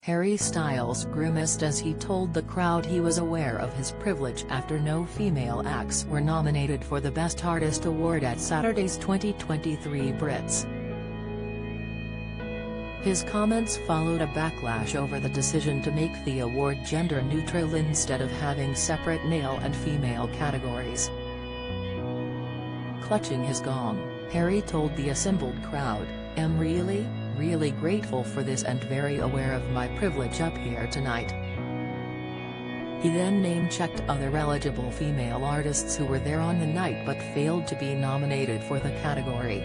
Harry Styles grimaced as he told the crowd he was aware of his privilege after no female acts were nominated for the Best Artist award at Saturday's 2023 Brits. His comments followed a backlash over the decision to make the award gender-neutral instead of having separate male and female categories. Clutching his gong, Harry told the assembled crowd, "I'm really grateful for this and very aware of my privilege up here tonight." He then name-checked other eligible female artists who were there on the night but failed to be nominated for the category.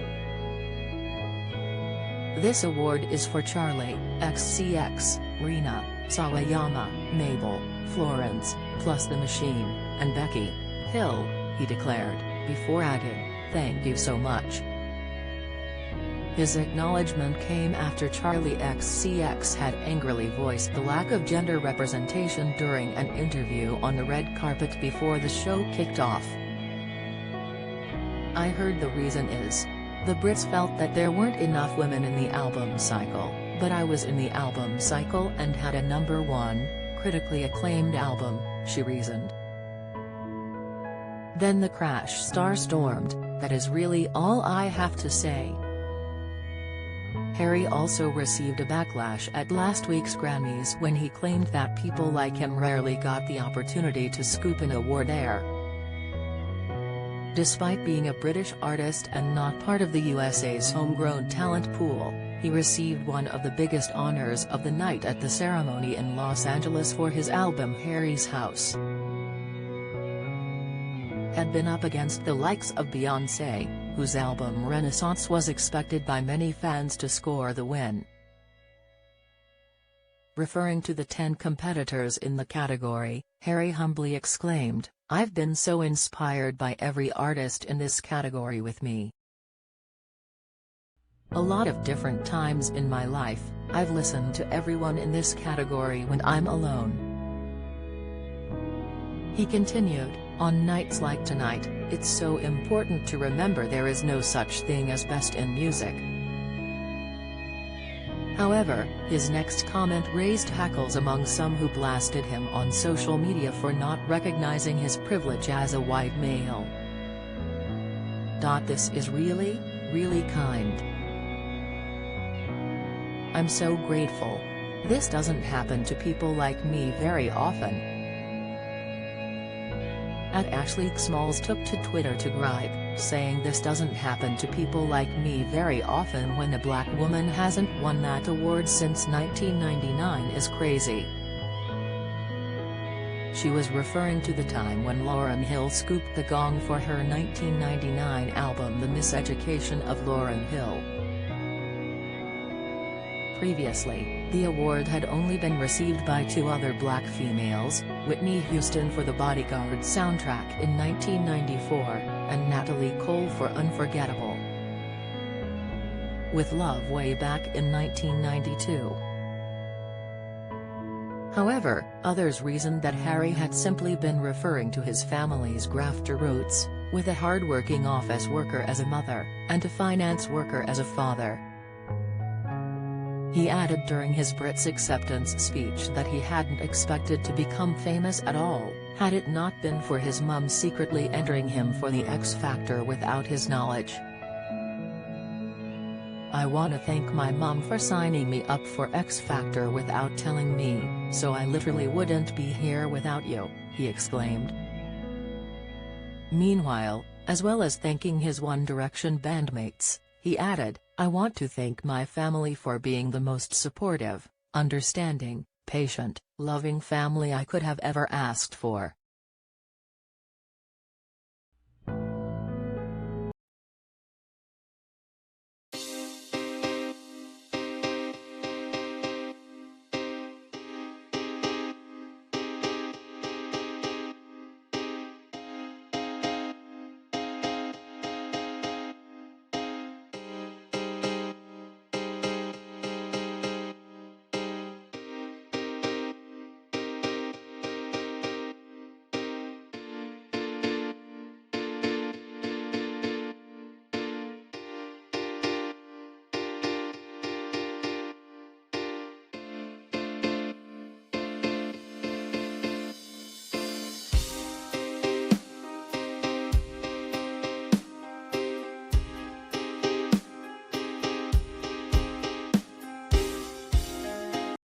"This award is for Charli XCX, Rina, Sawayama, Mabel, Florence, plus The Machine, and Becky Hill," he declared, before adding, "Thank you so much." His acknowledgement came after Charli XCX had angrily voiced the lack of gender representation during an interview on the red carpet before the show kicked off. "I heard the reason is, the Brits felt that there weren't enough women in the album cycle, but I was in the album cycle and had a #1, critically acclaimed album," she reasoned. Then the crash star stormed, "That is really all I have to say." Harry also received a backlash at last week's Grammys when he claimed that people like him rarely got the opportunity to scoop an award there. Despite being a British artist and not part of the USA's homegrown talent pool, he received one of the biggest honors of the night at the ceremony in Los Angeles for his album Harry's House. Had been up against the likes of Beyoncé, whose album Renaissance was expected by many fans to score the win. Referring to the 10 competitors in the category, Harry humbly exclaimed, "I've been so inspired by every artist in this category with me. A lot of different times in my life, I've listened to everyone in this category when I'm alone." He continued, "On nights like tonight, it's so important to remember there is no such thing as best in music." However, his next comment raised hackles among some who blasted him on social media for not recognizing his privilege as a white male. "This is really kind. I'm so grateful. This doesn't happen to people like me very often." Ashley Smalls took to Twitter to gripe, saying this doesn't happen to people like me very often when a black woman hasn't won that award since 1999 is crazy. She was referring to the time when Lauryn Hill scooped the gong for her 1999 album The Miseducation of Lauryn Hill. Previously, the award had only been received by 2 other black females, Whitney Houston for The Bodyguard soundtrack in 1994, and Natalie Cole for Unforgettable with Love way back in 1992. However, others reasoned that Harry had simply been referring to his family's grafter roots, with a hard-working office worker as a mother, and a finance worker as a father. He added during his Brits acceptance speech that he hadn't expected to become famous at all, had it not been for his mum secretly entering him for the X Factor without his knowledge. "I want to thank my mum for signing me up for X Factor without telling me, so I literally wouldn't be here without you," he exclaimed. Meanwhile, as well as thanking his One Direction bandmates, he added, "I want to thank my family for being the most supportive, understanding, patient, loving family I could have ever asked for."